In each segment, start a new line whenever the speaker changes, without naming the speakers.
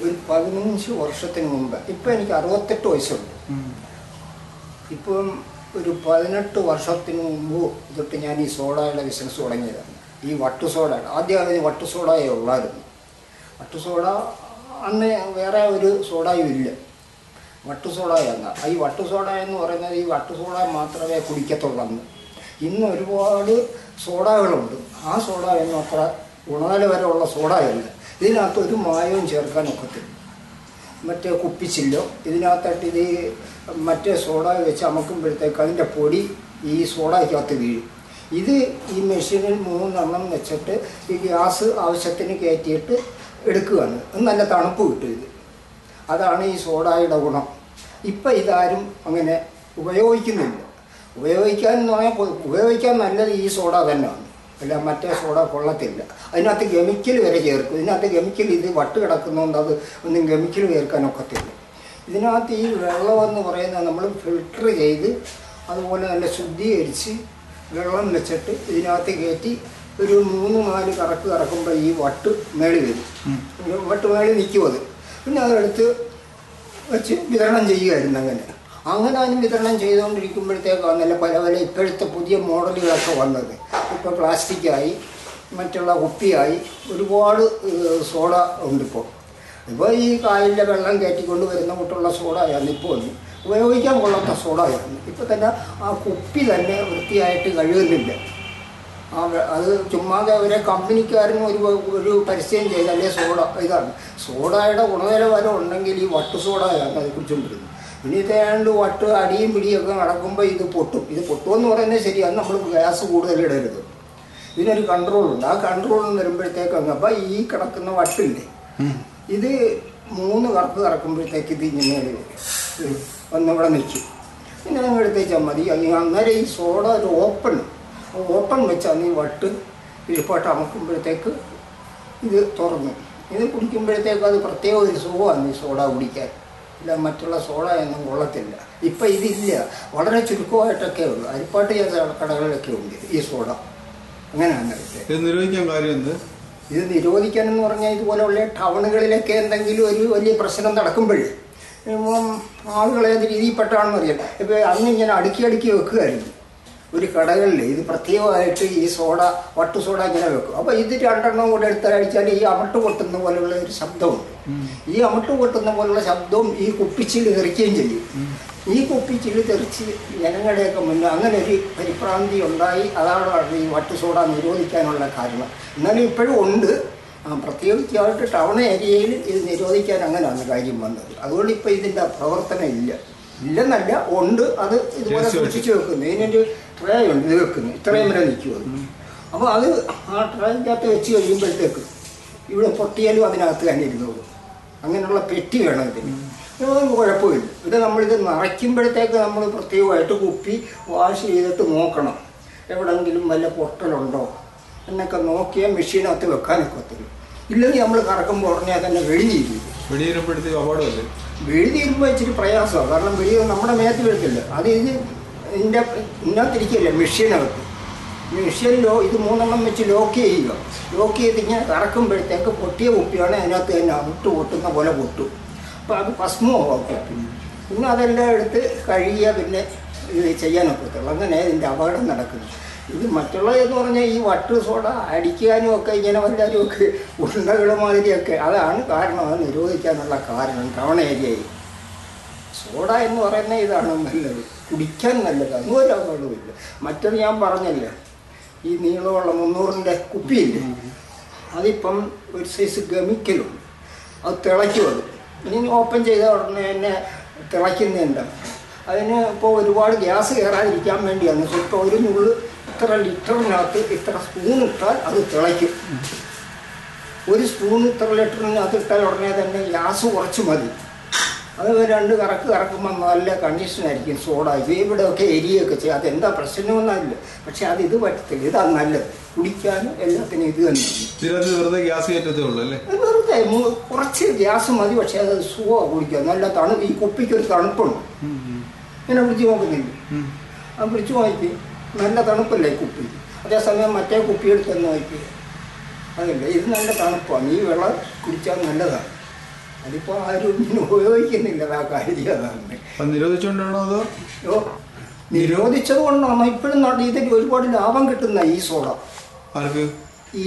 ഒരു 15 വർഷത്തിന് മുമ്പ്. ഇപ്പം എനിക്ക് 68 വയസ്സുണ്ട്. ഇപ്പം ഒരു 18 വർഷത്തിന് മുമ്പ് തൊട്ട് ഞാൻ ഈ സോഡയുടെ ബിസിനസ് തുടങ്ങിയതാണ്. ഈ വട്ടു സോഡയുടെ ആദ്യം വട്ടു സോഡയേ ഉള്ളായിരുന്നു. വട്ടു സോഡ അന്ന് വേറെ ഒരു സോഡയും ഇല്ല, വട്ടു സോഡയാണ്. ഈ വട്ടു സോഡ എന്ന് പറയുന്നത് ഈ വട്ടു സോഡ മാത്രമേ കുടിക്കത്തുള്ളൂ. ഇന്ന് ഒരുപാട് സോഡകളുണ്ട്. ആ സോഡ എന്നും അത്ര ഗുണനിലവാരമുള്ള സോഡയല്ല. ഇതിനകത്ത് ഒരു മായവും ചേർക്കാൻ ഒക്കത്തില്ല. മറ്റേ കുപ്പിച്ചില്ലോ ഇതിനകത്തായിട്ട് ഇത് മറ്റേ സോഡ വെച്ച് അമക്കുമ്പോഴത്തേക്ക് അതിൻ്റെ പൊടി ഈ സോഡയ്ക്കകത്ത് വീഴും. ഇത് ഈ മെഷീനിൽ 3 എണ്ണം വെച്ചിട്ട് ഈ ഗ്യാസ് ആവശ്യത്തിന് കയറ്റിയിട്ട് എടുക്കുകയാണ്. നല്ല തണുപ്പ് കിട്ടും ഇത്. അതാണ് ഈ സോഡയുടെ ഗുണം. ഇപ്പം ഇതാരും അങ്ങനെ ഉപയോഗിക്കുന്നില്ല. ഉപയോഗിക്കാനെന്ന് പറഞ്ഞാൽ ഉപയോഗിക്കാൻ നല്ലത് ഈ സോഡ തന്നെയാണ്. അല്ല മറ്റേ സോഡ കൊള്ളത്തില്ല. അതിനകത്ത് കെമിക്കൽ വരെ ചേർക്കും. ഇതിനകത്ത് കെമിക്കൽ ഇത് വട്ട് കിടക്കുന്നതുകൊണ്ട് അത് ഒന്നും കെമിക്കൽ ചേർക്കാനൊക്കത്തില്ല. ഇതിനകത്ത് ഈ വെള്ളമെന്ന് പറയുന്നത് നമ്മൾ ഫിൽട്ടർ ചെയ്ത് അതുപോലെ നല്ല ശുദ്ധീകരിച്ച് വെള്ളം വെച്ചിട്ട് ഇതിനകത്ത് കയറ്റി ഒരു 3-4 കറക്കുമ്പോൾ ഈ വട്ട് മേളി വരും. വട്ട് മേളി നിൽക്കും. അത് പിന്നെ അതെടുത്ത് വെച്ച് വിതരണം ചെയ്യുമായിരുന്നു. അങ്ങനെ അതിന് വിതരണം ചെയ്തുകൊണ്ടിരിക്കുമ്പോഴത്തേക്കാണ് നല്ല പല ഇപ്പോഴത്തെ പുതിയ മോഡലുകളൊക്കെ വന്നത്. ഇപ്പോൾ പ്ലാസ്റ്റിക്കായി, മറ്റുള്ള കുപ്പിയായി, ഒരുപാട് സോഡ ഉണ്ട്. ഇപ്പോൾ ഈ കായലിലെ വെള്ളം കയറ്റിക്കൊണ്ട് വരുന്ന കൂട്ടുള്ള സോഡയാണ് ഇപ്പോൾ ഒന്ന് ഉപയോഗിക്കാൻ കൊള്ളാത്ത സോഡയാണ്. ഇപ്പോൾ തന്നെ ആ കുപ്പി തന്നെ വൃത്തിയായിട്ട് കഴുകുന്നില്ല. അത് ചുമ്മാതെ അവരെ കമ്പനിക്കാരനും ഒരു പരസ്യം ചെയ്താലേ സോഡ ഇതാണ്. സോഡയുടെ ഗുണനിലവാരം ഉണ്ടെങ്കിൽ ഈ വട്ടു സോഡയാണ് അത് കുടിച്ചുകൊണ്ടിരുന്നത്. ഇനി ഇതേണ്ട് വട്ട് അടിയും പിടിയൊക്കെ നടക്കുമ്പോൾ ഇത് പൊട്ടും. ഇത് പൊട്ടുമെന്ന് പറയുന്നത് ശരിയാണ്. നമ്മൾ ഗ്യാസ് കൂടുതൽ ഇടരുത്. ഇതിനൊരു കൺട്രോളുണ്ട്. ആ കൺട്രോളിൽ വരുമ്പോഴത്തേക്ക് അപ്പോൾ ഈ കിടക്കുന്ന വട്ടില്ലേ, ഇത് 3 കറക്കുമ്പോഴത്തേക്ക് ഇത് ഇങ്ങനെ ഒന്നിവിടെ നിൽക്കും. പിന്നെ നിങ്ങൾ എടുത്തേച്ചാൽ മതി. അന്നേരം ഈ സോഡ ഒരു ഓപ്പൺ വെച്ചാൽ ഈ വട്ട് ഇരിപ്പോട്ട് അമക്കുമ്പോഴത്തേക്ക് ഇത് തുറന്നു. ഇത് കുടിക്കുമ്പോഴത്തേക്ക് അത് പ്രത്യേക ഒരു സുഖമാണ് ഈ സോഡ കുടിക്കാൻ. ഇല്ല മറ്റുള്ള സോഡ ഒന്നും കൊള്ളത്തില്ല. ഇപ്പം ഇതില്ല, വളരെ ചുരുക്കമായിട്ടൊക്കെ ഉള്ളൂ. അരിപ്പാട്ട് ചെയ്ത കടകളിലൊക്കെ ഉണ്ട് ഈ സോഡ. അങ്ങനെയാണ് ഇത് നിരോധിക്കാൻ കാര്യം. ഇത് നിരോധിക്കാനെന്ന് പറഞ്ഞാൽ ഇതുപോലെയുള്ള ടൗണുകളിലൊക്കെ എന്തെങ്കിലും ഒരു വലിയ പ്രശ്നം നടക്കുമ്പോഴേ ആളുകളെ ഏത് രീതിയിൽപ്പെട്ടാണെന്ന് അറിയാം. ഇപ്പോൾ അന്ന് ഇങ്ങനെ അടുക്കി വെക്കുകയായിരുന്നു ഒരു കടകളിൽ. ഇത് പ്രത്യേകമായിട്ട് ഈ വട്ടു സോഡ ഇങ്ങനെ വെക്കും. അപ്പോൾ ഇത് 2 എണ്ണം കൂടെ എടുത്തടിച്ചാൽ ഈ അമട്ട് പൊട്ടുന്ന പോലെയുള്ള ഒരു ശബ്ദമുണ്ട്. ഈ അമട്ട് പൊട്ടുന്ന പോലുള്ള ശബ്ദവും ഈ കുപ്പിച്ചില് തെറിക്കുകയും ചെയ്യും. ഈ കുപ്പിച്ചില് തെറിച്ച് ജനങ്ങളുടെയൊക്കെ മുന്നേ അങ്ങനെ ഒരു പരിഭ്രാന്തി ഉണ്ടായി. അതാണ് ഈ വട്ടു സോഡ നിരോധിക്കാനുള്ള കാരണം. എന്നാലും ഇപ്പോഴും ഉണ്ട്. പ്രത്യേകിച്ചായിട്ട് ടൗൺ ഏരിയയിൽ ഇത് നിരോധിക്കാൻ അങ്ങനെയാണ് കാര്യം വന്നത്. അതുകൊണ്ട് ഇപ്പോൾ ഇതിൻ്റെ പ്രവർത്തനം ഇല്ലെന്നല്ല, ഉണ്ട്. അത് ഇതുപോലെ സൂക്ഷിച്ച് വെക്കുന്നു. ഇതിനൊരു ട്രേ ഉണ്ട്, ഇത് വെക്കുന്നു. ഇത്രയും വരെ നിൽക്കും. അപ്പോൾ അത് ആ ട്രേക്കകത്ത് വെച്ച് കഴിയുമ്പോഴത്തേക്ക് ഇവിടെ പൊട്ടിയാലും അതിനകത്ത് തന്നെ ഇരുന്നോളൂ. അങ്ങനെയുള്ള പെട്ടി വേണം ഇതിന്. ഇതൊന്നും കുഴപ്പമില്ല. ഇത് നമ്മളിത് നിറയ്ക്കുമ്പോഴത്തേക്ക് നമ്മൾ പ്രത്യേകമായിട്ട് കുപ്പി വാഷ് ചെയ്തിട്ട് നോക്കണം. എവിടെയെങ്കിലും വല്ല പൊട്ടലുണ്ടോ എന്നൊക്കെ നോക്കിയാൽ മെഷീനകത്ത് വെക്കാനൊക്കത്തില്ല. ഇല്ലെങ്കിൽ നമ്മൾ കറക്കുമ്പോൾ ഉടനെ തന്നെ വെളിയിരുമ്പോഴത്തേക്ക് അപകടമല്ലേ. വെളിയിരുമ്പോൾ ഇച്ചിരി പ്രയാസമാണ്. കാരണം വെളി നമ്മുടെ മേത്ത് വീഴത്തില്ല. അത് ഇതിനകത്തിരിക്കില്ല മെഷീനകത്ത്. മെഷീനിലോ ഇത് 3 എണ്ണം വെച്ച് ലോക്ക് ചെയ്യുക. ലോക്ക് ചെയ്ത് ഇങ്ങനെ കറക്കുമ്പോഴത്തേക്ക് പൊട്ടിയ കുപ്പിയാണ് അതിനകത്ത് തന്നെ പൊട്ടുന്ന പോലെ പൊട്ടും. അപ്പോൾ അത് ഭസ്മമാകും കുപ്പി. പിന്നെ അതെല്ലാം എടുത്ത് കഴുകിയ പിന്നെ ഇത് ചെയ്യാനൊക്കത്തുള്ളൂ. അങ്ങനെ ഇതിൻ്റെ അപകടം നടക്കുന്നു. ഇത് മറ്റുള്ളതെന്ന് പറഞ്ഞാൽ ഈ വട്ട് സോഡ അടിക്കാനും ഒക്കെ ഇങ്ങനെ വല്ലവരും ഒക്കെ ഉണ്ടകളുമാതിരിയൊക്കെ അതാണ് കാരണം. അത് നിരോധിക്കാനുള്ള കാരണം ടൗൺ ഏരിയയിൽ. സോഡ എന്ന് പറയുന്നത് ഇതാണ് നല്ലത്, കുടിക്കാൻ നല്ലത്. അതും ഒരു അപകടമില്ല. മറ്റത് ഞാൻ പറഞ്ഞല്ല, ഈ നീളമുള്ള 300-ൻ്റെ കുപ്പിയില്ലേ, അതിപ്പം ഒരു സൈസ് കെമിക്കലുണ്ട്. അത് തിളയ്ക്കും. അത് ഇനി ഓപ്പൺ ചെയ്ത ഉടനെ തന്നെ തിളയ്ക്കുന്നുണ്ട്. അതിന് ഇപ്പോൾ ഒരുപാട് ഗ്യാസ് കയറാതിരിക്കാൻ വേണ്ടിയാണ്. ഇപ്പോൾ ഒരു നുള്ള് ഇത്ര ലിറ്ററിനകത്ത് ഇത്ര സ്പൂൺ ഇട്ടാൽ അത് തിളയ്ക്കും. ഒരു സ്പൂൺ ഇത്ര ലിറ്ററിനകത്ത് ഇട്ടാൽ ഉടനെ തന്നെ ഗ്യാസ് കുറച്ച് മതി. അത് 2 കറക്കുമ്പോൾ നല്ല കണ്ടീഷനായിരിക്കും സോഡ. ഇവിടെയൊക്കെ എരിയൊക്കെ ചെയ്യും. അതെന്താ പ്രശ്നമൊന്നുമില്ല. പക്ഷെ ഇത് പറ്റത്തില്ല. ഇതാണ് നല്ലത്. കുടിക്കാനും എല്ലാത്തിനും ഇത് തന്നെയാണ്. വെറുതെ കുറച്ച് ഗ്യാസ് മതി. പക്ഷെ അത് സുഖമാണ് കുടിക്കാൻ. നല്ല ഈ കുപ്പിക്കൊരു തണുപ്പുണ്ട്. ഇങ്ങനെ പിടിച്ച് നോക്കുന്നില്ല. അത് പിടിച്ച് നോക്കി നല്ല തണുപ്പല്ലേ ഈ കുപ്പി. അതേസമയം മറ്റേ കുപ്പി എടുത്ത് നോക്കി അതില്ല. ഇത് നല്ല തണുപ്പാണ്. ഈ വെള്ളം കുടിച്ചാൽ നല്ലതാണ്. അതിപ്പോൾ ആരും ഉപയോഗിക്കുന്നില്ല ആ കാര്യം. അതാണ്
നിരോധിച്ചുകൊണ്ടാണോ അതോ
നിരോധിച്ചത് കൊണ്ടാണോ? ഇപ്പോഴും ഇതിൽ ഒരുപാട് ലാഭം കിട്ടുന്ന ഈ സോഡ.
ആർക്ക്?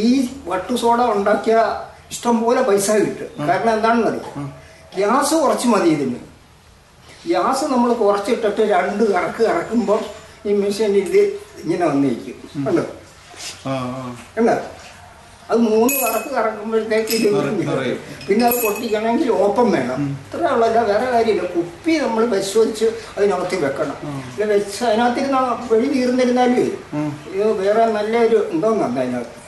ഈ വട്ടു സോഡ ഉണ്ടാക്കിയ ഇഷ്ടം പോലെ പൈസ കിട്ടും. കാരണം എന്താണെന്നറിയാം, ഗ്യാസ് കുറച്ച് മതി ഇതിന്. ഗ്യാസ് നമ്മൾ കുറച്ചിട്ടിട്ട് 2 കറക്ക് കറക്കുമ്പോൾ ഈ മെഷീൻ ഇത് ഇങ്ങനെ വന്നിരിക്കും കണ്ടോ. എന്താ അത് 3 കറക്ക് കറക്കുമ്പോഴത്തേക്ക് ഇത് പിന്നെ അത് പൊട്ടിക്കണമെങ്കിൽ ഓപ്പൺ വേണം. ഇത്രേ ഉള്ളല്ല, വേറെ കാര്യമില്ല. കുപ്പി നമ്മൾ പരിശോധിച്ച് അതിനകത്ത് വെക്കണം. അല്ല വെച്ച് അതിനകത്തിരുന്ന വെളി തീർന്നിരുന്നാലും ഇത് വേറെ നല്ലൊരു എന്തോന്നുണ്ട് അതിനകത്ത്.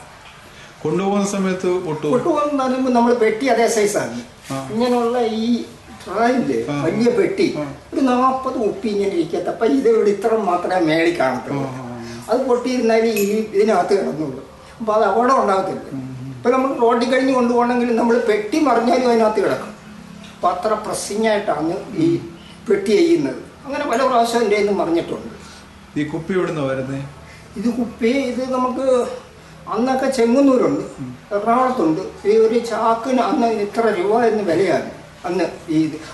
കൊണ്ടുപോകുന്ന സമയത്ത്
കൊണ്ടുപോകുന്ന പറയുമ്പോൾ നമ്മൾ പെട്ടി അതേ സൈസാണ്. ഇങ്ങനെയുള്ള ഈ ട്രായില്ലേ വലിയ പെട്ടി ഒരു 40 കുപ്പി ഇങ്ങനെ ഇരിക്കട്ടെ. അപ്പം ഇത് ഇവിടെ ഇത്ര മാത്രമേ മേളിൽ കാണത്തുള്ളൂ. അത് പൊട്ടിയിരുന്നാലും ഈ ഇതിനകത്ത് കിടന്നുള്ളൂ. അപ്പോൾ അത് അവിടെ ഉണ്ടാകത്തില്ല. ഇപ്പം നമ്മൾ റോഡിൽ കഴിഞ്ഞ് കൊണ്ടുപോകണമെങ്കിൽ നമ്മൾ പെട്ടി മറിഞ്ഞാലും അതിനകത്ത് കിടക്കും. അപ്പം അത്ര പ്രസ്സിങ്ങായിട്ടാണ് ഈ പെട്ടി ചെയ്യുന്നത്. അങ്ങനെ പല പ്രാവശ്യം എൻ്റെ നിന്ന് മറിഞ്ഞിട്ടുണ്ട്.
ഈ കുപ്പി എവിടുന്നാ വരുന്നത്?
ഇത് നമുക്ക് അന്നൊക്കെ ചെങ്ങന്നൂരുണ്ട്, എറണാകുളത്തുണ്ട്. ഈ ഒരു ചാക്കിന് അന്ന് ഇത്ര രൂപ എന്ന് വിലയാണ്.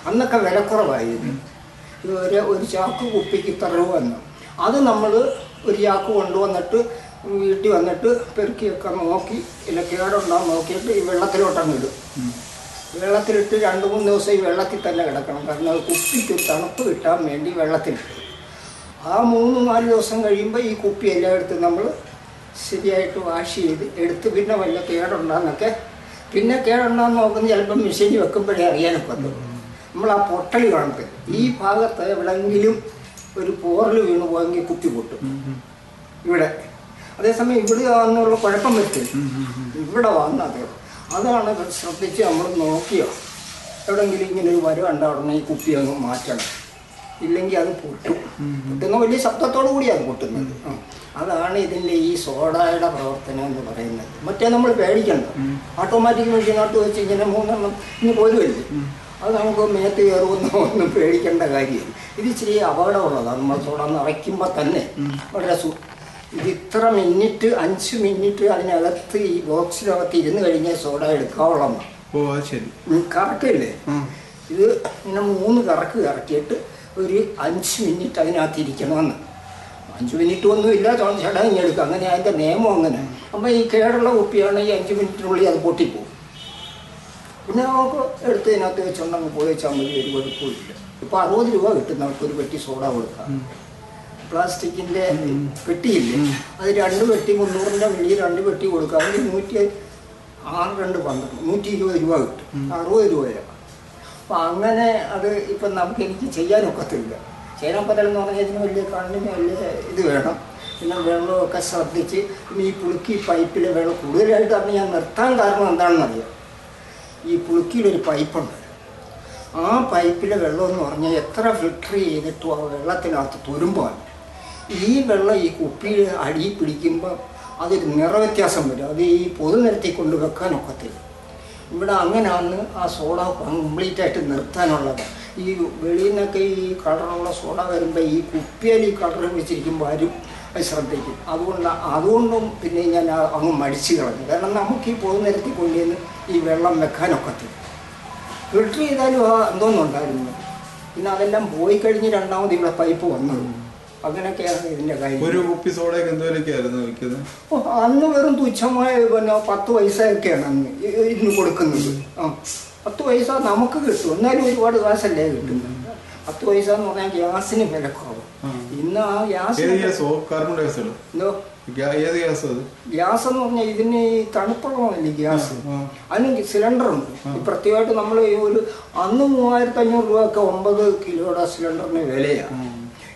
അന്നൊക്കെ വിലക്കുറവായിരുന്നു. ഒരു ചാക്ക് കുപ്പിക്ക് ഇത്ര രൂപ എന്ന്. അത് നമ്മൾ ഒരു ചാക്ക് കൊണ്ടുവന്നിട്ട് വീട്ടിൽ വന്നിട്ട് പെറുക്കിയൊക്കെ നോക്കി ഇല്ല കേടുണ്ടാകും നോക്കിയിട്ട് ഈ വെള്ളത്തിലോട്ടങ്ങ് ഇടും. വെള്ളത്തിലിട്ട് 2-3 ദിവസം ഈ വെള്ളത്തിൽ തന്നെ കിടക്കണം. കാരണം അത് കുപ്പിക്ക് തണുപ്പ് കിട്ടാൻ വേണ്ടി വെള്ളത്തിലിട്ട് ആ 3-4 ദിവസം കഴിയുമ്പോൾ ഈ കുപ്പി എല്ലാം എടുത്ത് നമ്മൾ ശരിയായിട്ട് വാഷ് ചെയ്ത് എടുത്ത് പിന്നെ വല്ല കേടുണ്ടാകുന്നൊക്കെ പിന്നെ കേടുണ്ടാകുന്ന നോക്കുന്നത് ചിലപ്പം മെഷീനിൽ വെക്കുമ്പോഴേ അറിയാനൊക്കെ നമ്മൾ ആ പൊട്ടൽ കാണത്തില്ല. ഈ ഭാഗത്ത് എവിടെയെങ്കിലും ഒരു പോറൽ വീണ് പോയെങ്കിൽ കുപ്പി പൊട്ടും ഇവിടെ. അതേസമയം ഇവിടെ വന്നുള്ള കുഴപ്പം പറ്റില്ല, ഇവിടെ വന്നത്. അതാണ് ശ്രദ്ധിച്ച് നമ്മൾ നോക്കിയോ എവിടെയെങ്കിലും ഇങ്ങനെ ഒരു വര കണ്ടാൽ ഈ കുപ്പി അങ്ങ് മാറ്റണം. ഇല്ലെങ്കിൽ അത് പൊട്ടും. പൊട്ടുന്ന വലിയ ശബ്ദത്തോടു കൂടിയാണ് പൊട്ടുന്നത്. അതാണ് ഇതിൻ്റെ ഈ സോഡയുടെ പ്രവർത്തനം എന്ന് പറയുന്നത്. മറ്റേ നമ്മൾ പേടിക്കണ്ട, ഓട്ടോമാറ്റിക് മെഷീനകത്ത് വെച്ച് ഇങ്ങനെ 3 എണ്ണം ഇനി പോലുമല്ലേ, അത് നമുക്ക് മേത്ത് കയറുമെന്നോ ഒന്നും പേടിക്കേണ്ട കാര്യമില്ല. ഇത് ഇച്ചിരി അപകടമുള്ളതാണ്. നമ്മൾ സോഡ നിറയ്ക്കുമ്പോൾ തന്നെ വളരെ ഇത് ഇത്ര മിനിറ്റ് 5 മിനിറ്റ് അതിനകത്ത് ഈ ബോക്സിനകത്ത് ഇരുന്ന് കഴിഞ്ഞാൽ സോഡ എടുക്കാവുള്ളതാണ്. കറക്കില്ലേ, ഇത് ഇങ്ങനെ 3 കറക്ക് കറക്കിയിട്ട് ഒരു 5 മിനിറ്റ് അതിനകത്ത് ഇരിക്കണമെന്ന്. 5 മിനിറ്റ് ഒന്നുമില്ല, ചടങ്ങ് എടുക്കുക. അങ്ങനെ അതിൻ്റെ നിയമം അങ്ങനെ. അപ്പം ഈ കേടുള്ള കുപ്പിയാണെങ്കിൽ 5 മിനിറ്റിനുള്ളിൽ അത് പൊട്ടിപ്പോകും. പിന്നെ നമുക്ക് എടുത്ത് ഇതിനകത്ത് വെച്ചുകൊണ്ടങ്ങ് പോയി വെച്ചാൽ മതി, ഒരു കുഴപ്പമില്ല. ഇപ്പോൾ 60 രൂപ കിട്ടും നമുക്ക് ഒരു പെട്ടി സോഡ കൊടുക്കാം. പ്ലാസ്റ്റിക്കിൻ്റെ പെട്ടിയില്ലേ, അത് 2 പെട്ടി 300-ൻ്റെ വെളിയിൽ 2 പെട്ടി കൊടുക്കുക. അതിന് 120 രൂപ കിട്ടും. 60 രൂപയാണ്. അപ്പം അങ്ങനെ അത് ഇപ്പം എനിക്ക് ചെയ്യാനൊക്കത്തില്ല. ചെയ്യാനൊക്കത്തില്ലെന്ന് പറഞ്ഞാൽ ഇതിന് വലിയ കണ്ണിന് വലിയ ഇത് വേണം. പിന്നെ വെള്ളമൊക്കെ ശ്രദ്ധിച്ച് ഈ പുളുക്കി പൈപ്പിൽ വെള്ളം കൂടുതലായിട്ട് പറഞ്ഞ് ഞാൻ നിർത്താൻ കാരണം എന്താണെന്നറിയാം. ഈ പുളുക്കിയിലൊരു പൈപ്പുണ്ട്. ആ പൈപ്പിലെ വെള്ളം എന്ന് പറഞ്ഞാൽ എത്ര ഫിൽട്ടർ ചെയ്തിട്ടും ആ വെള്ളത്തിനകത്ത് തുരുമ്പാണ്. ഈ വെള്ളം ഈ കുപ്പിയിൽ അടിയിൽ പിടിക്കുമ്പോൾ അതൊരു നിറവ്യത്യാസം വരും. അത് ഈ പൊതുനിരത്തി കൊണ്ട് വെക്കാനൊക്കത്തില്ല. ഇവിടെ അങ്ങനെയാണ് ആ സോഡ കംപ്ലീറ്റായിട്ട് നിർത്താനുള്ളത്. ഈ വെളിയിൽ നിന്നൊക്കെ ഈ കളറുള്ള സോഡ വരുമ്പോൾ ഈ കുപ്പിയിൽ ഈ കളർ വെച്ചിരിക്കുമ്പോൾ ആരും അത് ശ്രദ്ധിക്കും. അതുകൊണ്ടും പിന്നെ ഞാൻ അങ്ങ് മടിച്ചു കളഞ്ഞു. കാരണം നമുക്ക് ഈ പൊതുനിരത്തി കൊണ്ടുവന്ന് ഈ വെള്ളം വെക്കാനൊക്കത്തില്ല. ഫിൽട്ടർ ചെയ്താലും എന്തോന്നുണ്ടായിരുന്നു. പിന്നെ അതെല്ലാം പോയി കഴിഞ്ഞ് രണ്ടാമത് ഇവിടെ പൈപ്പ് വന്നത്. അങ്ങനെയൊക്കെയാണ് ഇതിൻ്റെ കാര്യം.
ഒരു കുപ്പി സോഡയൊക്കെ എന്തുവരെയൊക്കെയായിരുന്നു വിൽക്കുന്നത്?
അന്ന് വെറും തുച്ഛമായ 10 പൈസയൊക്കെയാണ് അന്ന് ഇതിന് കൊടുക്കുന്നത്. 10 പൈസ നമുക്ക് കിട്ടും. എന്നാലും ഒരുപാട് കാശല്ലേ കിട്ടുന്നത്. 10 പൈസ എന്ന് പറഞ്ഞാൽ ഗ്യാസിന് വിലക്കുറവ്. ഇന്ന് ആ ഗ്യാസ് എന്തോ ഗ്യാസ് എന്ന് പറഞ്ഞാൽ ഇതിന് ഈ തണുപ്പുള്ളതല്ലേ ഗ്യാസ്, അതിന് സിലിണ്ടറുണ്ട്. പ്രത്യേകമായിട്ട് നമ്മൾ ഒരു അന്ന് 3500 രൂപയൊക്കെ 9 കിലോയുടെ സിലിണ്ടറിന് വിലയാണ്.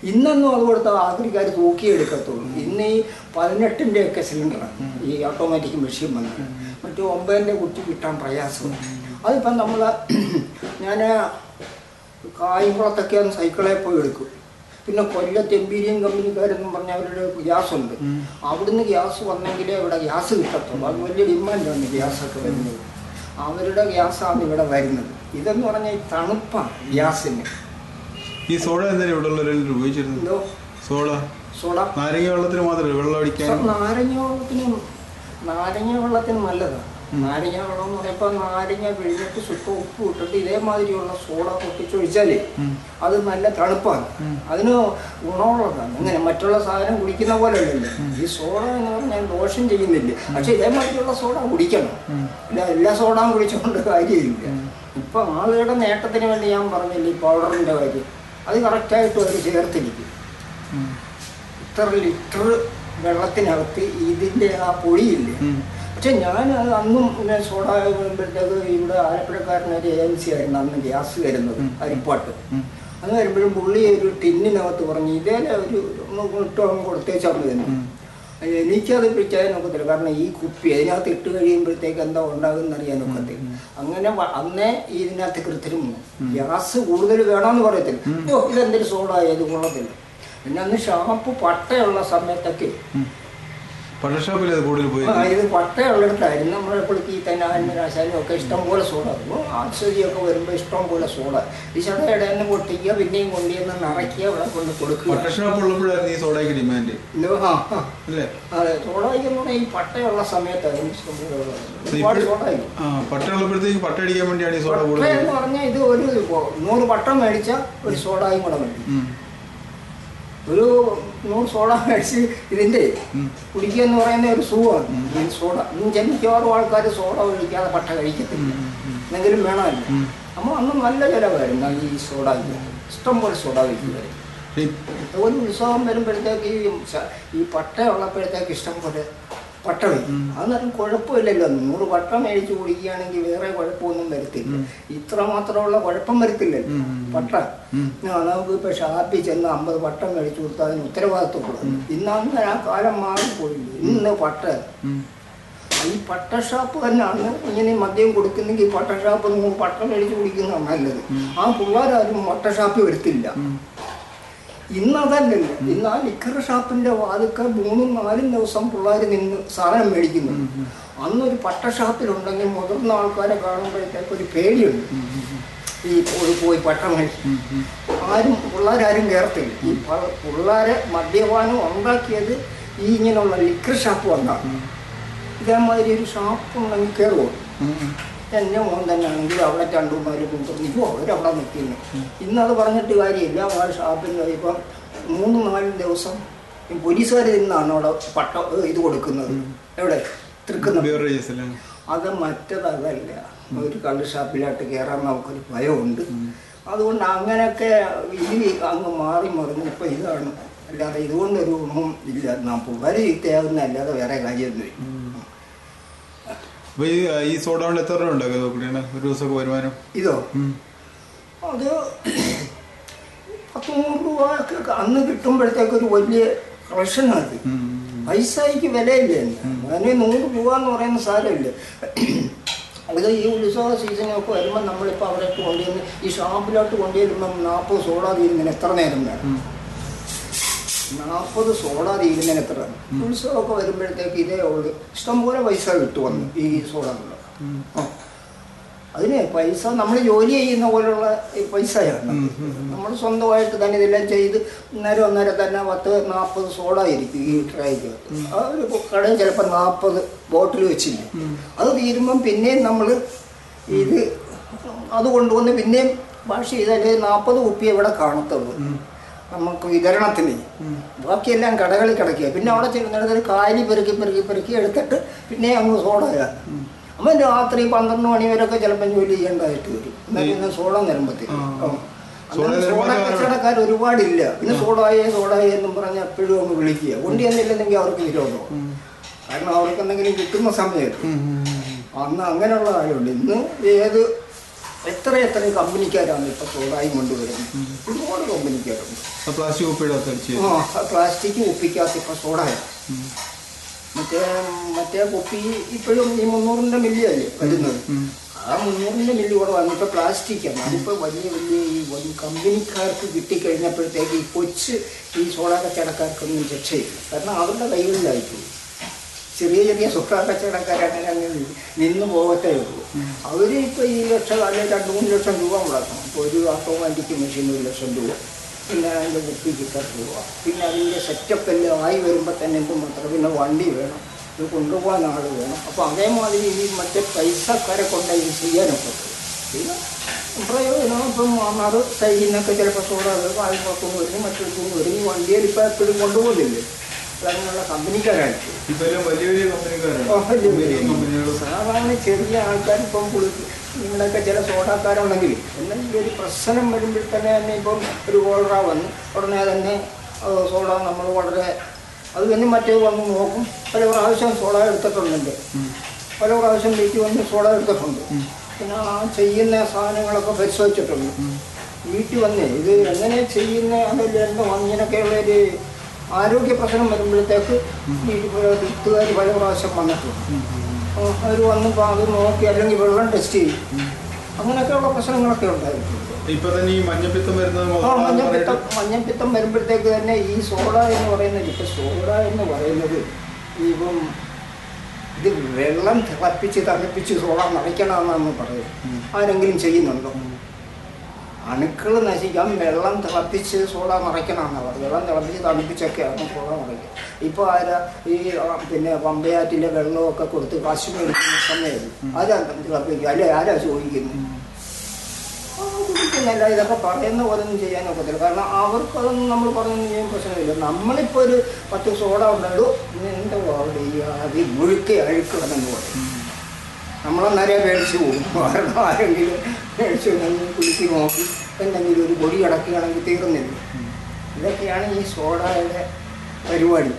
ഇന്നൊന്നും അത് കൊടുത്ത ആഗ്രഹിക്കാർ തൂക്കിയെടുക്കത്തുള്ളൂ. ഇന്ന് ഈ 18-ൻ്റെയൊക്കെ സിലിണ്ടറാണ് ഈ ഓട്ടോമാറ്റിക് മെഷീൻ വന്നത്. മറ്റു 9-ൻ്റെ കുറ്റി കിട്ടാൻ പ്രയാസമാണ്. അതിപ്പം ഞാൻ കായംകുളത്തൊക്കെ സൈക്കിളെ പോയി എടുക്കും. പിന്നെ കൊല്ലത്ത് എംപീരിയൻ കമ്പനിക്കാരെന്നും പറഞ്ഞ അവരുടെ ഗ്യാസുണ്ട്. അവിടുന്ന് ഗ്യാസ് വന്നെങ്കിലേ ഇവിടെ ഗ്യാസ് കിട്ടത്തുള്ളൂ. അത് വലിയ ഡിമാൻഡാണ് ഗ്യാസൊക്കെ വരുന്നത്. അവരുടെ ഗ്യാസാണ് ഇവിടെ വരുന്നത്. ഇതെന്ന് പറഞ്ഞാൽ ഈ തണുപ്പാണ് ഗ്യാസിന്.
ഈ സോഡ എന്തിനാ ഇവിടെ ഉള്ളവരെല്ലാം ഉപയോഗിച്ചിരുന്നത്?
സോഡ
നാരങ്ങ വെള്ളത്തിന് മാത്രമല്ല, വെള്ളം അടിക്കാൻ
നാരങ്ങ വെള്ളത്തിന് നല്ലതാണ്. നാരങ്ങ വെള്ളം എന്ന് പറയുമ്പോൾ നാരങ്ങ പിഴിഞ്ഞിട്ട് സ്വല്പം ഉപ്പ് ഇട്ടിട്ട് ഇതേമാതിരിയുള്ള സോഡ പൊട്ടിച്ചൊഴിച്ചാൽ അത് നല്ല തണുപ്പാണ്, അതിന് ഗുണമുള്ളതാണ്. അങ്ങനെ മറ്റുള്ള സാധനം കുടിക്കുന്ന പോലെ അല്ലല്ലോ. ഈ സോഡ എന്ന് പറഞ്ഞാൽ ദോഷം ചെയ്യുന്നില്ല, പക്ഷെ ഇതേമാതിരിയുള്ള സോഡ കുടിക്കണം. എല്ലാ സോഡയും കുടിച്ചുകൊണ്ട് കാര്യമില്ല. ഇപ്പം ആളുകളുടെ നേട്ടത്തിന് വേണ്ടി ഞാൻ പറഞ്ഞില്ല ഈ പൗഡറിൻ്റെ കാര്യം, അത് കറക്റ്റായിട്ട് അവർ ചേർത്തിരിക്കും. ഇത്ര ലിറ്റർ വെള്ളത്തിനകത്ത് ഇതിൻ്റെ ആ പൊടിയില്ലേ. പക്ഷെ ഞാൻ അന്നും സോഡ വരുമ്പോഴത്തേക്ക് ഇവിടെ ആലപ്പുഴക്കാരനൊരു ഏജൻസി ആയിരുന്നു അന്ന് ഗ്യാസ് വരുന്നത്, അരിപ്പാട്ട്. അത് വരുമ്പോഴും പുള്ളി ഒരു ടിന്നിനകത്ത് പറഞ്ഞ് ഇതേലെ ഒരു ഇട്ടം കൊടുത്തേച്ചാൽ മതി. എനിക്കത് പിടിച്ചാൽ ഒക്കത്തില്ല, കാരണം ഈ കുപ്പി അതിനകത്ത് ഇട്ട് കഴിയുമ്പോഴത്തേക്ക് എന്താ ഉണ്ടാകുമെന്ന് അറിയാൻ ഒക്കത്തില്ല. അങ്ങനെ അന്നേ ഇതിനകത്ത് കൃത്രിമം ഗ്യാസ് കൂടുതൽ വേണമെന്ന് പറയത്തില്ല. ഇതെന്തൊരു സോഡ ആയത് കൊള്ളത്തില്ല. പിന്നെ അന്ന് ഷാമ്പു പട്ടയുള്ള സമയത്തൊക്കെ ഇത് പട്ടയുള്ളിടത്തായിരുന്നു നമ്മളെപ്പോഴും ഈ തന്നാശാനും ഒക്കെ ഇഷ്ടം പോലെ സോഡ. ആശ്വതിയൊക്കെ വരുമ്പോൾ ഇഷ്ടം പോലെ സോഡ ഈ ചടയുടെ തന്നെ പൊട്ടിക്കുക, പിന്നെയും കൊണ്ടുവന്ന് നിറയ്ക്കുക, അവിടെ കൊണ്ട് കൊടുക്കുക.
അതെ,
സോഡയ്ക്ക് എന്ന് പറഞ്ഞാൽ ഈ പട്ടയുള്ള സമയത്തായിരുന്നു ഇഷ്ടം പോലെ ഒരുപാട് സോഡായി. പട്ട എന്ന് പറഞ്ഞാൽ ഇത് ഒരു 100 പട്ട മേടിച്ച ഒരു സോഡായും കൂടെ മതി. ഒരു 100 സോഡ മേടിച്ച് ഇതിൻ്റെ കുടിക്കുക എന്ന് പറയുന്ന ഒരു സുഖമാണ് ഈ സോഡ. മിക്കവാറും ആൾക്കാർ സോഡ ഒഴിക്കാതെ പട്ട കഴിക്കത്തില്ല, എന്തെങ്കിലും വേണമല്ലോ. അപ്പോൾ അന്ന് നല്ല ചിലവായിരുന്നു ഈ സോഡ, ഇഷ്ടം പോലെ സോഡ കഴിക്കുമായിരുന്നു. ഒരു ഉത്സവം വരുമ്പോഴത്തേക്ക് ഈ പട്ട ഉള്ളപ്പോഴത്തേക്ക് ഇഷ്ടം പോലെ പട്ട വയ്ക്കും. അന്നേരം കുഴപ്പമില്ലല്ലോ. 100 പട്ട മേടിച്ച് കുടിക്കുകയാണെങ്കിൽ വേറെ കുഴപ്പമൊന്നും വരത്തില്ല, ഇത്ര മാത്രമുള്ള കുഴപ്പം വരത്തില്ലല്ലോ പട്ട. നമുക്ക് ഇപ്പൊ ഷാപ്പിൽ ചെന്ന് 50 പട്ടം മേടിച്ചു കൊടുത്താൽ അതിന് ഉത്തരവാദിത്വം കൊടുക്കും. ഇന്നന്ന് ആ കാലം മാറിപ്പോയില്ല. ഇന്ന് പട്ട ഈ പട്ട ഷാപ്പ് തന്നെയാണ് ഇങ്ങനെ മദ്യം കൊടുക്കുന്നെങ്കിൽ പട്ട ഷാപ്പ് 100 പട്ടം മേടിച്ച് കുടിക്കുന്നതാണ് നല്ലത്. ആ പിള്ളേരാരും പട്ട ഷാപ്പ് വരത്തില്ല. ഇന്നതല്ലല്ലോ. ഇന്ന് ആ ലിക്കർ ഷാപ്പിന്റെ വാതിക്ക 3-4 ദിവസം പിള്ളേർ നിന്ന് സാധനം മേടിക്കുന്നു. അന്നൊരു പട്ട ഷാപ്പിലുണ്ടെങ്കിൽ മുതിർന്ന ആൾക്കാരെ കാണുമ്പോഴത്തേക്ക് ഒരു പേടിയുണ്ട്. ഈ പോയി പട്ട മേടിക്കും പിള്ളേരാരും കയറത്തില്ല. ഈ പിള്ളേരെ മദ്യപാനം ഉണ്ടാക്കിയത് ഈ ഇങ്ങനെയുള്ള ലിക്കർ ഷാപ്പ് വന്നാണ്. ഇതേമാതിരി ഒരു ഷാപ്പ് ഉണ്ടെങ്കിൽ കയറുമോ? എൻ്റെ മോൻ തന്നെ ആണെങ്കിൽ അവിടെ 2-3 കൊണ്ടുവന്നിപ്പോൾ അവരവിടെ നിൽക്കുന്നു. ഇന്നത് പറഞ്ഞിട്ട് കാര്യമില്ല. ആ ഷാപ്പിൽ ഇപ്പം 3-4 ദിവസം പോലീസുകാർ നിന്നാണ് അവിടെ പട്ട ഇത് കൊടുക്കുന്നത്. എവിടെ തൃക്കുന്ന അത് മറ്റതല്ല. ഒരു കള്ള് ഷാപ്പിലായിട്ട് കയറാൻ നമുക്കൊരു ഭയമുണ്ട്. അതുകൊണ്ട് അങ്ങനെയൊക്കെ ഇത് അങ്ങ് മാറി മറിഞ്ഞ് ഇപ്പം ഇതാണ്. അല്ലാതെ ഇതുകൊണ്ടൊരു ഗുണവും ഇല്ല. നാം പിള്ളേർ ചീത്തയാകുന്ന അല്ലാതെ വേറെ കാര്യമൊന്നുമില്ല.
ഈ സോഡ കൊണ്ട് എത്ര രൂപ ഉണ്ടാക്കുക ഒരു ദിവസമൊക്കെ വരുമാനം?
ഇതോ അത് 100 രൂപയൊക്കെ അന്ന് കിട്ടുമ്പോഴത്തേക്കൊരു വലിയ കളക്ഷനാണ്. പൈസയ്ക്ക് വിലയില്ലേ. അതിന് 100 രൂപ എന്ന് പറയുന്ന സാരമില്ല. അത് ഈ ഉത്സവ സീസണൊക്കെ വരുമ്പോൾ നമ്മളിപ്പോൾ അവിടെ കൊണ്ടുവന്ന് ഈ ഷാപ്പിലോട്ട് കൊണ്ടുവരുമ്പം 40 സോഡ തീരുന്നതിന് എത്ര നേരം വേണം? 40 സോഡ തീരുന്നതിന് എത്ര? ഉത്സവമൊക്കെ വരുമ്പോഴത്തേക്ക് ഇതേ ഉള്ളു. ഇഷ്ടംപോലെ പൈസ കിട്ടുമെന്ന് ഈ സോഡകൾ. അതിന് പൈസ നമ്മൾ ജോലി ചെയ്യുന്ന പോലുള്ള പൈസയാണ്. നമ്മൾ സ്വന്തമായിട്ട് തന്നെ ഇതെല്ലാം ചെയ്ത് അന്നേരം തന്നെ 10-40 സോഡ ആയിരിക്കും ഈ ട്രൈക്ക്. ആ ഒരു കടയിൽ ചിലപ്പോൾ 40 ബോട്ടിൽ വെച്ചില്ല. അത് തീരുമ്പം പിന്നെയും നമ്മൾ ഇത് അത് കൊണ്ടുവന്ന് പിന്നെയും വാഷ് ചെയ്താൽ 40 കുപ്പിയെ ഇവിടെ കാണത്തുള്ളൂ നമുക്ക് വിതരണത്തിന്. ബാക്കിയെല്ലാം കടകളിൽ കിടക്കുക. പിന്നെ അവിടെ ചെല്ലുന്നിടത്ത് കാലി പെറുക്കി എടുത്തിട്ട് പിന്നെ അങ്ങ് സോഡയാണ്. അപ്പം രാത്രി 12 മണി വരെയൊക്കെ ചിലപ്പോൾ ജോലി ചെയ്യേണ്ടതായിട്ട് വരും. എന്നാലും സോഡ നിരമ്പത്തിൽ സോഡ കച്ചവടക്കാർ ഒരുപാടില്ല. പിന്നെ സോഡായി എന്നും പറഞ്ഞ് എപ്പോഴും ഒന്ന് വിളിക്കുക. കൊണ്ടുവന്നില്ലെന്നെങ്കിൽ അവർക്ക് വിരോധമാണ്. കാരണം അവർക്ക് എന്തെങ്കിലും കിട്ടുന്ന സമയത്ത് അന്ന് അങ്ങനെയുള്ള കാര്യമുണ്ട്. ഇന്ന് ഏത് എത്ര കമ്പനിക്കാരാണ് ഇപ്പൊ സോഡായി കൊണ്ടുവരുന്നത്. ഒരുപാട് കമ്പനിക്കാരുണ്ട്. പ്ലാസ്റ്റിക് കുപ്പിക്കകത്ത് ഇപ്പൊ സോഡായാണ്. മറ്റേ കുപ്പി ഇപ്പോഴും ഈ 300-ന്റെ മില്ലിയല്ലേ വരുന്നത്. ആ 300-ന്റെ മില്ലി കൂടെ വന്നിപ്പോൾ പ്ലാസ്റ്റിക്കാണ്. അതിപ്പോൾ വലിയ ഈ കമ്പനിക്കാർക്ക് കിട്ടിക്കഴിഞ്ഞപ്പോഴത്തേക്ക് ഈ കൊച്ച് ഈ സോഡ കച്ചവടക്കാർക്കൊന്നും രക്ഷയില്ല. കാരണം അവരുടെ കൈകളിലായിപ്പോയി. ചെറിയ സോഡ കച്ചവടക്കാരങ്ങനെ നിന്ന് പോകത്തേ ഉള്ളൂ. അവർ ഇപ്പോൾ ഈ ലക്ഷം അല്ലെങ്കിൽ 2-3 ലക്ഷം രൂപ മുടക്കണം. ഇപ്പോൾ ഒരു ഓട്ടോമാറ്റിക് മെഷീൻ 1 ലക്ഷം രൂപ, പിന്നെ അതിൻ്റെ കുപ്പിക്ക് 1 രൂപ, പിന്നെ അതിൻ്റെ സെറ്റപ്പ് എല്ലാം ആയി വരുമ്പോൾ തന്നെ എന്തും മാത്രം, പിന്നെ വണ്ടി വേണം, ഇത് കൊണ്ടുപോകാൻ ആൾ വേണം. അപ്പോൾ അതേമാതിരി ഈ മറ്റേ പൈസക്കാരെ കൊണ്ട് ഇത് ചെയ്യാനൊക്കെ പിന്നെ പ്രയോജനം. ഇപ്പം മാന്നാറ് സൈഡിൽ നിന്നൊക്കെ ചിലപ്പോൾ സോഡ ആൽപ്പുറത്തുനിന്ന് വരും, മറ്റൊരുത്തുനിന്ന് വരും. ഈ വണ്ടിയിൽ ഇപ്പോൾ എപ്പോഴും കൊണ്ടുപോകുന്നില്ലേ, അങ്ങനെയുള്ള കമ്പനിക്കാരായിട്ട് സാധാരണ ചെറിയ ആൾക്കാർ ഇപ്പം നിങ്ങളൊക്കെ ചില സോഡാക്കാരുണ്ടെങ്കിൽ എന്തെങ്കിലും ഒരു പ്രശ്നം വരുമ്പോഴത്തന്നെ തന്നെ ഇപ്പം ഒരു കോളറ വന്ന് ഉടനെ തന്നെ സോഡ നമ്മൾ വളരെ അത് തന്നെ മറ്റേ വന്ന് നോക്കും. പല പ്രാവശ്യം സോഡ എടുത്തിട്ടുണ്ട്, പല പ്രാവശ്യം വീട്ടിൽ വന്ന് സോഡ എടുത്തിട്ടുണ്ട്. പിന്നെ ആ ചെയ്യുന്ന സാധനങ്ങളൊക്കെ പരിശോധിച്ചിട്ടുണ്ട്. വീട്ടിൽ വന്ന് ഇത് എങ്ങനെ ചെയ്യുന്ന അതിൽ എന്തോ ഇങ്ങനെയൊക്കെയുള്ളൊരു ആരോഗ്യ പ്രശ്നം വരുമ്പോഴത്തേക്ക് വീട്ടുകാർ പല പ്രാവശ്യം വന്നിട്ടുണ്ട്. അവർ വന്നപ്പോൾ അത് നോക്കി, അല്ലെങ്കിൽ വെള്ളം ടെസ്റ്റ് ചെയ്യും, അങ്ങനെയൊക്കെയുള്ള പ്രശ്നങ്ങളൊക്കെ ഉണ്ടായിട്ടുണ്ട്.
ഇപ്പൊ തന്നെ ഈ മഞ്ഞപ്പിത്തം
വരുമ്പോഴത്തേക്ക് തന്നെ ഈ സോഡ എന്ന് പറയുന്നത്, ഇപ്പം സോഡ എന്ന് പറയുന്നത് ഇപ്പം ഇത് വെള്ളം തണുപ്പിച്ച് സോഡ നിറയ്ക്കണമെന്നാണ് പറയുന്നത്. ആരെങ്കിലും ചെയ്യുന്നുണ്ടോ? അണുക്കൾ നശിക്കാൻ വെള്ളം തിളപ്പിച്ച് സോഡ നിറയ്ക്കണമെന്നാണ് പറയുന്നത്. വെള്ളം തിളപ്പിച്ച് തണുപ്പിച്ചൊക്കെയാണ് സോഡ നിറയ്ക്കുക. ഇപ്പോൾ ഈ പിന്നെ പമ്പയാറ്റിലെ വെള്ളമൊക്കെ കൊടുത്ത് കാശ് മേടിക്കുന്ന സമയത്ത് ആരാ തിളപ്പിക്കുക? അല്ലെ ആരാ ചോദിക്കുന്നത്? കുടിക്കുന്നല്ല. ഇതൊക്കെ പറയുന്ന പോലൊന്നും ചെയ്യാനൊക്കത്തില്ല. കാരണം അവർക്കതൊന്നും നമ്മൾ പറഞ്ഞൊന്നും ചെയ്യാൻ പ്രശ്നമില്ല. നമ്മളിപ്പോൾ ഒരു 10 സോഡ ഉണ്ടല്ലോ, എൻ്റെ അവിടെ ഈ അത് മുഴുക്കി അഴുക്കണമെന്ന് പറയും. നമ്മളന്നേരം പേടിച്ച് പോകും. കാരണം ആരെങ്കിലും പേടിച്ച് കുലുക്കി നോക്കി എന്തെങ്കിലും ഒരു പൊടി അടക്കുകയാണെങ്കിൽ തീർന്നില്ല. ഇതൊക്കെയാണ് ഈ സോഡയുടെ പരിപാടി.